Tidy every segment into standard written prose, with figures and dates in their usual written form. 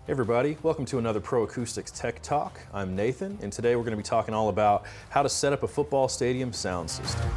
Hey everybody, welcome to another Pro Acoustics Tech Talk. I'm Nathan, and today we're going to be talking all about how to set up a football stadium sound system.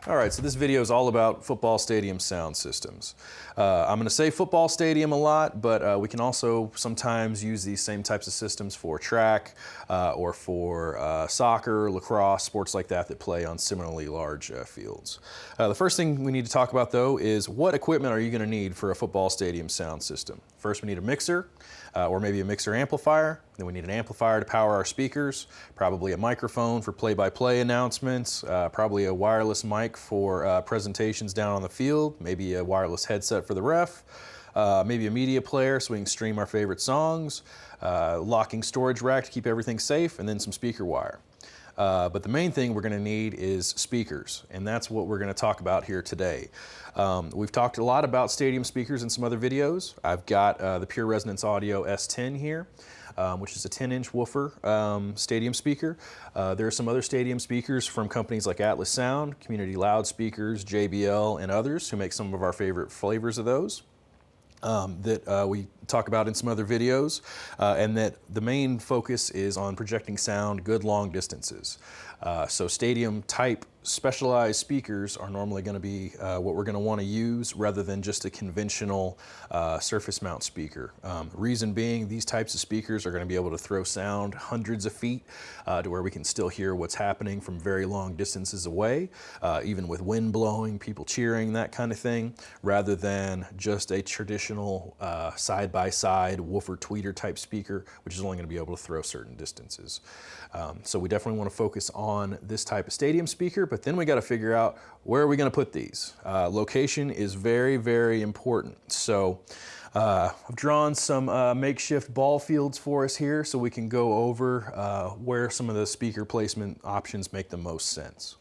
All right, so this video is all about football stadium sound systems. I'm going to say football stadium a lot, but we can also sometimes use these same types of systems for track or for soccer, lacrosse, sports like that play on similarly large fields. The first thing we need to talk about though is what equipment are you going to need for a football stadium sound system? First, we need a mixer or maybe a mixer amplifier. Then we need an amplifier to power our speakers, probably a microphone for play-by-play announcements, probably a wireless mic for presentations down on the field, maybe a wireless headset for the ref, maybe a media player so we can stream our favorite songs, locking storage rack to keep everything safe, and then some speaker wire. But the main thing we're going to need is speakers, and that's what we're going to talk about here today. We've talked a lot about stadium speakers in some other videos. I've got the Pure Resonance Audio S10 here, which is a 10-inch woofer stadium speaker. There are some other stadium speakers from companies like Atlas Sound, Community Loudspeakers, JBL, and others who make some of our favorite flavors of those. That we talk about in some other videos, and that the main focus is on projecting sound good long distances. So stadium type specialized speakers are normally going to be what we're going to want to use rather than just a conventional surface mount speaker. Reason being, these types of speakers are going to be able to throw sound hundreds of feet to where we can still hear what's happening from very long distances away, even with wind blowing, people cheering, that kind of thing, rather than just a traditional side-by-side woofer tweeter type speaker, which is only going to be able to throw certain distances. So we definitely want to focus on this type of stadium speaker, but then we got to figure out where are we going to put these. Location is very, very important. So I've drawn some makeshift ball fields for us here so we can go over where some of the speaker placement options make the most sense.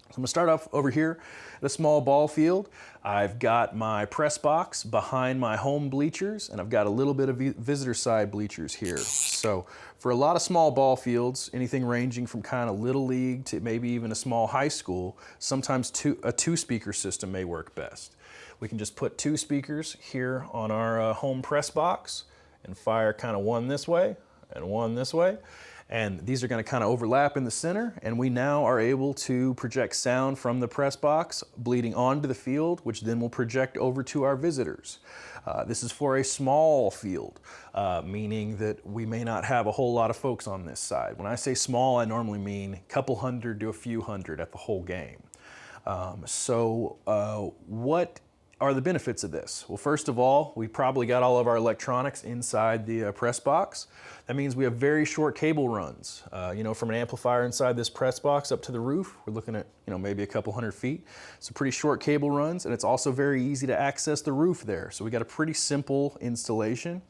So I'm going to start off over here at a small ball field. I've got my press box behind my home bleachers, and I've got a little bit of visitor side bleachers here. So for a lot of small ball fields, anything ranging from kind of little league to maybe even a small high school, sometimes a two-speaker system may work best. We can just put two speakers here on our home press box and fire kind of one this way and one this way. And these are going to kind of overlap in the center, and we now are able to project sound from the press box bleeding onto the field, which then will project over to our visitors. This is for a small field, meaning that we may not have a whole lot of folks on this side. When I say small, I normally mean a couple hundred to a few hundred at the whole game. What are the benefits of this? Well, first of all, we probably got all of our electronics inside the press box. That means we have very short cable runs. From an amplifier inside this press box up to the roof, we're looking at maybe a couple hundred feet. So pretty short cable runs, and it's also very easy to access the roof there. So we got a pretty simple installation,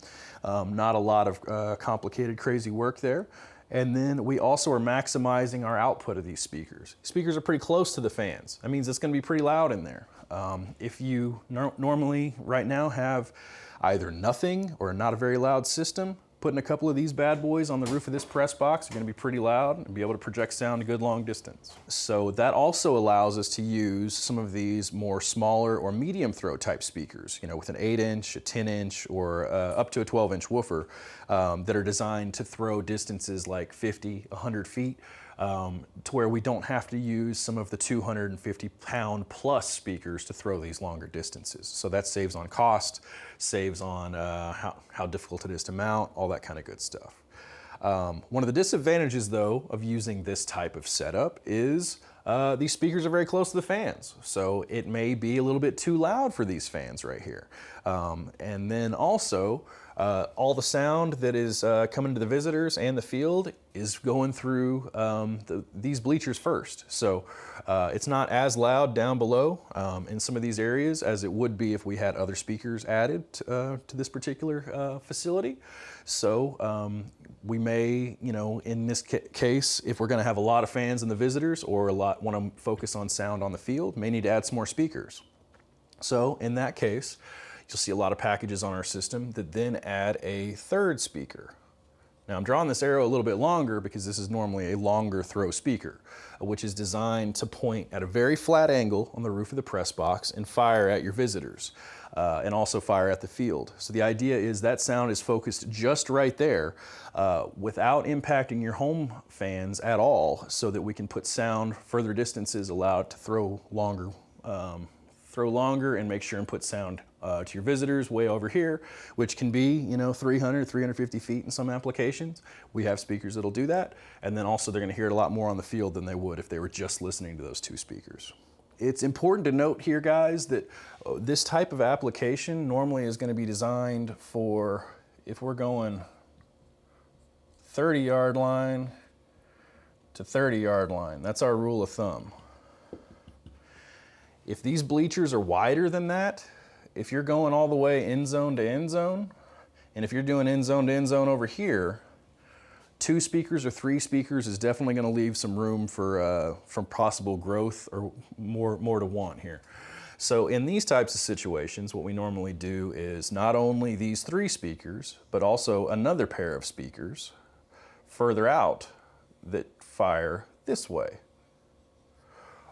not a lot of complicated, crazy work there. And then we also are maximizing our output of these speakers. Speakers are pretty close to the fans. That means it's going to be pretty loud in there. If you normally right now have either nothing or not a very loud system, putting a couple of these bad boys on the roof of this press box are going to be pretty loud and be able to project sound a good long distance. So that also allows us to use some of these more smaller or medium throw type speakers, with an 8-inch, a 10-inch, or up to a 12-inch woofer that are designed to throw distances like 50, 100 feet. To where we don't have to use some of the 250-pound plus speakers to throw these longer distances. So that saves on cost, saves on how difficult it is to mount, all that kind of good stuff. One of the disadvantages, though, of using this type of setup is these speakers are very close to the fans. So it may be a little bit too loud for these fans right here. And then also, all the sound that is coming to the visitors and the field is going through these bleachers first. So it's not as loud down below in some of these areas as it would be if we had other speakers added to this particular facility. So we may, in this case, if we're going to have a lot of fans and the visitors or want to focus on sound on the field, may need to add some more speakers. So in that case, you'll see a lot of packages on our system that then add a third speaker. Now I'm drawing this arrow a little bit longer because this is normally a longer throw speaker, which is designed to point at a very flat angle on the roof of the press box and fire at your visitors, and also fire at the field. So the idea is that sound is focused just right there without impacting your home fans at all, so that we can put sound further distances, allow it to throw longer and make sure and put sound to your visitors way over here, which can be, 300, 350 feet in some applications. We have speakers that'll do that. And then also they're gonna hear it a lot more on the field than they would if they were just listening to those two speakers. It's important to note here, guys, that this type of application normally is gonna be designed for, if we're going 30-yard line to 30-yard line, that's our rule of thumb. If these bleachers are wider than that, if you're going all the way end zone to end zone, and if you're doing end zone to end zone over here, 2 speakers or 3 speakers is definitely going to leave some room for possible growth, or more to want here. So in these types of situations, what we normally do is not only these 3 speakers, but also another pair of speakers further out that fire this way.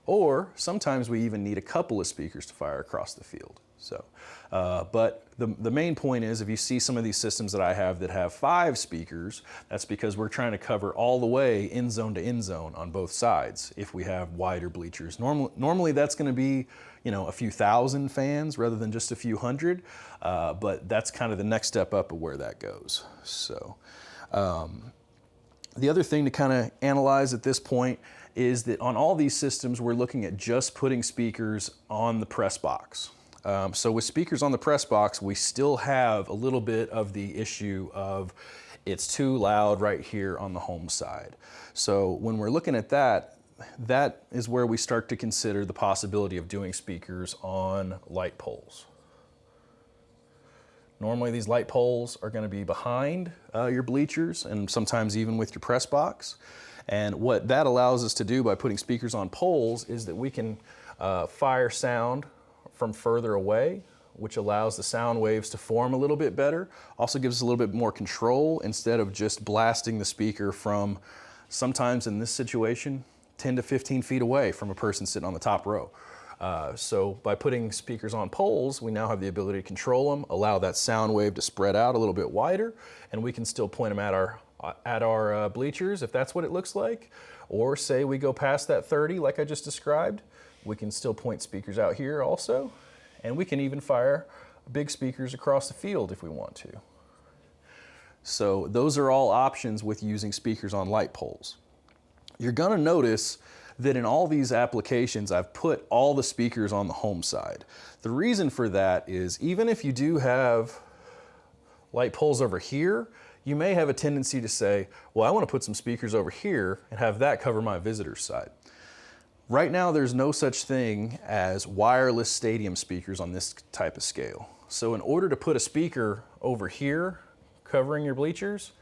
Or sometimes we even need a couple of speakers to fire across the field. So, but the main point is, if you see some of these systems that I have that have 5 speakers, that's because we're trying to cover all the way end zone to end zone on both sides if we have wider bleachers. Normally that's going to be, a few thousand fans rather than just a few hundred, but that's kind of the next step up of where that goes. So the other thing to kind of analyze at this point is that on all these systems, we're looking at just putting speakers on the press box. So with speakers on the press box, we still have a little bit of the issue of it's too loud right here on the home side. So when we're looking at that, that is where we start to consider the possibility of doing speakers on light poles. Normally these light poles are going to be behind your bleachers, and sometimes even with your press box. And what that allows us to do by putting speakers on poles is that we can fire sound from further away, which allows the sound waves to form a little bit better. Also gives us a little bit more control instead of just blasting the speaker from, sometimes in this situation, 10 to 15 feet away from a person sitting on the top row. So by putting speakers on poles, we now have the ability to control them, allow that sound wave to spread out a little bit wider, and we can still point them at our bleachers if that's what it looks like. Or say we go past that 30 like I just described, we can still point speakers out here also, and we can even fire big speakers across the field if we want to. So those are all options with using speakers on light poles. You're gonna notice that in all these applications, I've put all the speakers on the home side. The reason for that is, even if you do have light poles over here, you may have a tendency to say, well, I want to put some speakers over here and have that cover my visitor's side. Right now, there's no such thing as wireless stadium speakers on this type of scale. So in order to put a speaker over here covering your bleachers,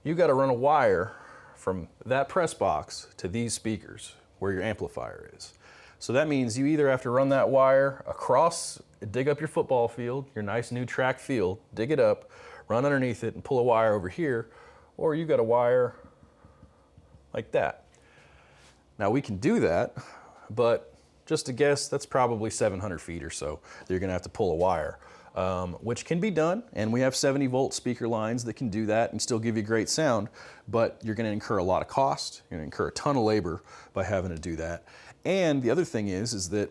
you've got to run a wire from that press box to these speakers where your amplifier is. So that means you either have to run that wire across, dig up your football field, your nice new track field, dig it up, run underneath it and pull a wire over here, or you got a wire like that. Now we can do that, but just a guess, that's probably 700 feet or so that you're gonna have to pull a wire, which can be done, and we have 70-volt speaker lines that can do that and still give you great sound, but you're gonna incur a lot of cost, you're gonna incur a ton of labor by having to do that. And the other thing is that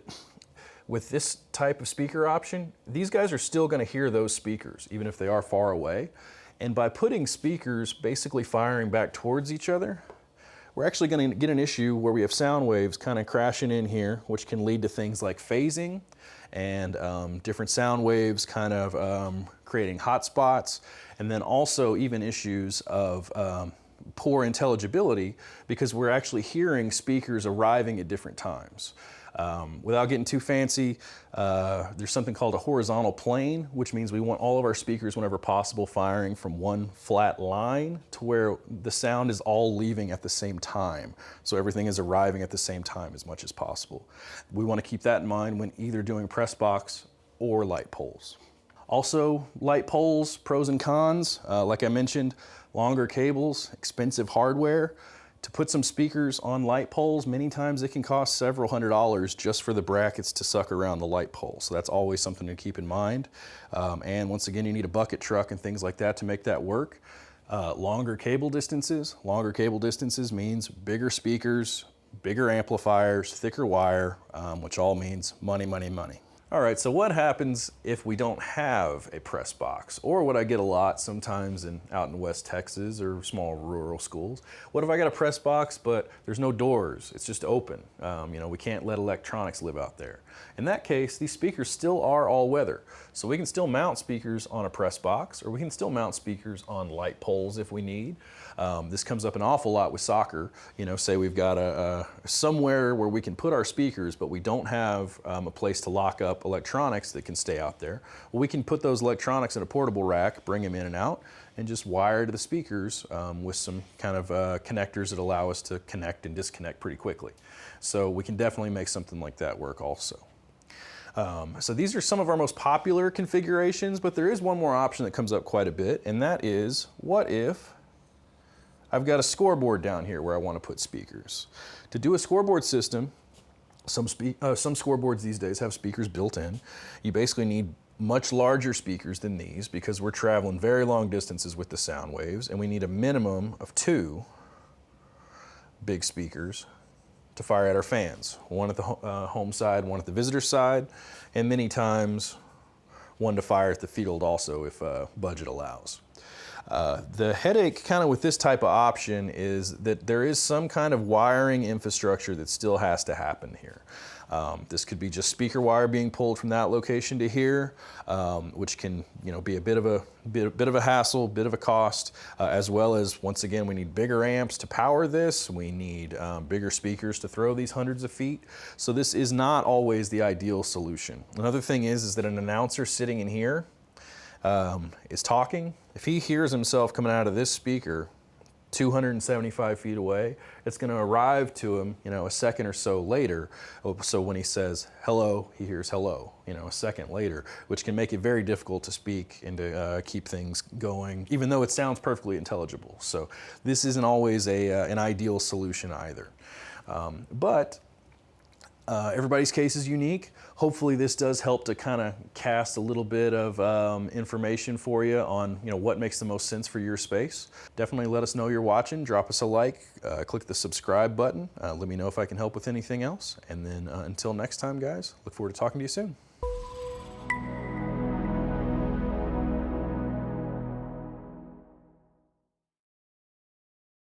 with this type of speaker option, these guys are still gonna hear those speakers, even if they are far away. And by putting speakers basically firing back towards each other, we're actually gonna get an issue where we have sound waves kind of crashing in here, which can lead to things like phasing and different sound waves kind of creating hot spots, and then also even issues of poor intelligibility because we're actually hearing speakers arriving at different times. Without getting too fancy, there's something called a horizontal plane, which means we want all of our speakers, whenever possible, firing from one flat line to where the sound is all leaving at the same time. So everything is arriving at the same time as much as possible. We want to keep that in mind when either doing press box or light poles. Also, light poles, pros and cons. Like I mentioned, longer cables, expensive hardware. To put some speakers on light poles, many times it can cost several $100s just for the brackets to suck around the light pole. So that's always something to keep in mind. And once again, you need a bucket truck and things like that to make that work. Longer cable distances. Longer cable distances means bigger speakers, bigger amplifiers, thicker wire, which all means money, money, money. All right, so what happens if we don't have a press box? Or what I get a lot sometimes out in West Texas or small rural schools, what if I got a press box but there's no doors, it's just open? We can't let electronics live out there. In that case, these speakers still are all weather. So we can still mount speakers on a press box, or we can still mount speakers on light poles if we need. This comes up an awful lot with soccer. Say we've got somewhere where we can put our speakers, but we don't have a place to lock up electronics that can stay out there. Well, we can put those electronics in a portable rack, bring them in and out, and just wire to the speakers with some kind of connectors that allow us to connect and disconnect pretty quickly. So we can definitely make something like that work also. So these are some of our most popular configurations, but there is one more option that comes up quite a bit, and that is, what if I've got a scoreboard down here where I want to put speakers? To do a scoreboard system, some scoreboards these days have speakers built in. You basically need much larger speakers than these because we're traveling very long distances with the sound waves, and we need a minimum of 2 big speakers to fire at our fans. One at the home side, one at the visitor side, and many times one to fire at the field also if budget allows. The headache kind of with this type of option is that there is some kind of wiring infrastructure that still has to happen here. This could be just speaker wire being pulled from that location to here, which can be a bit of a hassle, bit of a cost, as well as, once again, we need bigger amps to power this. We need bigger speakers to throw these hundreds of feet. So this is not always the ideal solution. Another thing is that an announcer sitting in here is talking. If he hears himself coming out of this speaker 275 feet away, it's going to arrive to him, a second or so later. So when he says hello, he hears hello, a second later, which can make it very difficult to speak and to keep things going, even though it sounds perfectly intelligible. So this isn't always an ideal solution either. But everybody's case is unique. Hopefully this does help to kind of cast a little bit of information for you on what makes the most sense for your space. Definitely let us know you're watching. Drop us a like. Click the subscribe button. Let me know if I can help with anything else. And then until next time, guys, look forward to talking to you soon.